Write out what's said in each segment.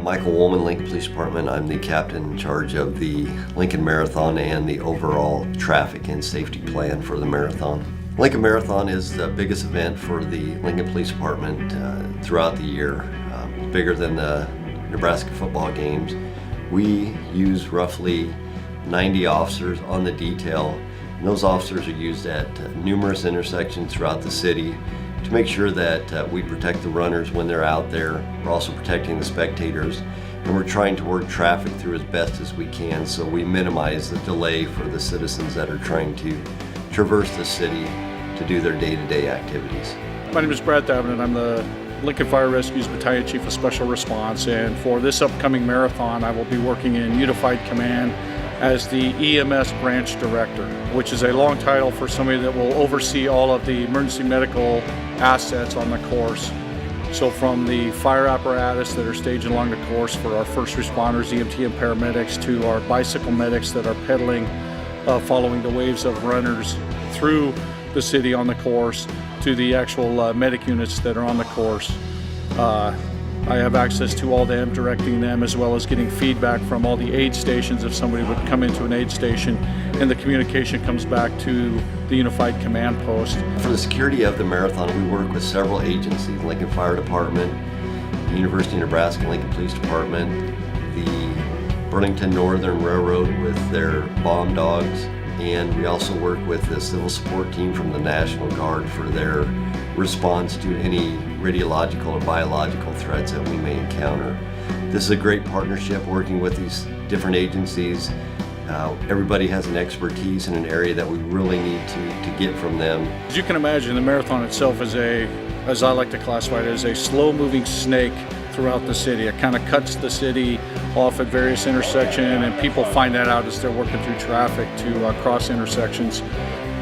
Michael Woolman, Lincoln Police Department. I'm the captain in charge of the Lincoln Marathon and the overall traffic and safety plan for the marathon. Lincoln Marathon is the biggest event for the Lincoln Police Department throughout the year, bigger than the Nebraska football games. We use roughly 90 officers on the detail, and those officers are used at numerous intersections throughout the city to make sure that we protect the runners when they're out there. We're also protecting the spectators, and we're trying to work traffic through as best as we can so we minimize the delay for the citizens that are trying to traverse the city to do their day-to-day activities. My name is Brad Davenant. I'm the Lincoln Fire Rescue's Battalion Chief of Special Response, and for this upcoming marathon I will be working in Unified Command as the EMS Branch Director, which is a long title for somebody that will oversee all of the emergency medical assets on the course. So from the fire apparatus that are staged along the course for our first responders, EMT and paramedics, to our bicycle medics that are pedaling following the waves of runners through the city on the course, to the actual medic units that are on the course. I have access to all them, directing them, as well as getting feedback from all the aid stations if somebody would come into an aid station, and the communication comes back to the Unified Command Post. For the security of the marathon, we work with several agencies: Lincoln Fire Department, the University of Nebraska Lincoln Police Department, the Burlington Northern Railroad with their bomb dogs, and we also work with the civil support team from the National Guard for their response to any radiological or biological threats that we may encounter. This is a great partnership working with these different agencies. Everybody has an expertise in an area that we really need to get from them. As you can imagine, the marathon itself is as I like to classify it, as a slow-moving snake throughout the city. It kind of cuts the city off at various intersections, and people find that out as they're working through traffic to cross intersections.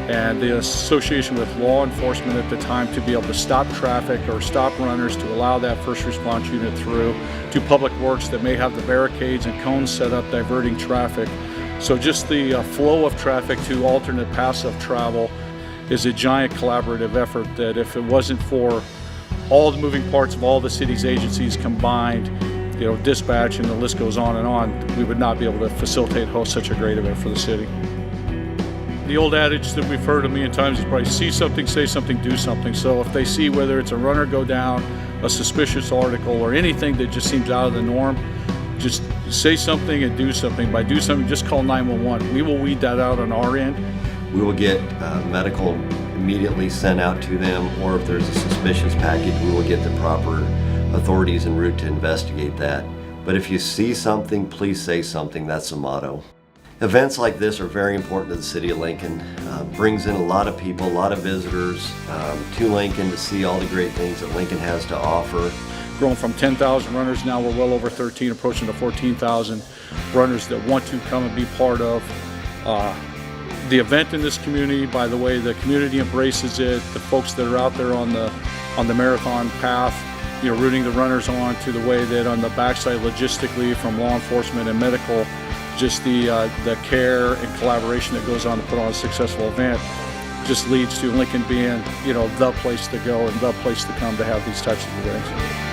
And the association with law enforcement at the time to be able to stop traffic or stop runners to allow that first response unit through, to public works that may have the barricades and cones set up diverting traffic. So just the flow of traffic to alternate paths of travel is a giant collaborative effort that, if it wasn't for all the moving parts of all the city's agencies combined, dispatch, and the list goes on and on, we would not be able to facilitate and host such a great event for the city. The old adage that we've heard a million times is probably see something, say something, do something. So if they see whether it's a runner go down, a suspicious article, or anything that just seems out of the norm, just say something and do something. By do something, just call 911. We will weed that out on our end. We will get medical immediately sent out to them, or if there's a suspicious package, we will get the proper authorities en route to investigate that. But if you see something, please say something. That's the motto. Events like this are very important to the city of Lincoln. Brings in a lot of people, a lot of visitors to Lincoln to see all the great things that Lincoln has to offer. Grown from 10,000 runners, now we're well over 13, approaching to 14,000 runners that want to come and be part of the event in this community. By the way, the community embraces it. The folks that are out there on the marathon path, rooting the runners on, to the way that on the backside logistically from law enforcement and medical, just the care and collaboration that goes on to put on a successful event just leads to Lincoln being, the place to go and the place to come to have these types of events.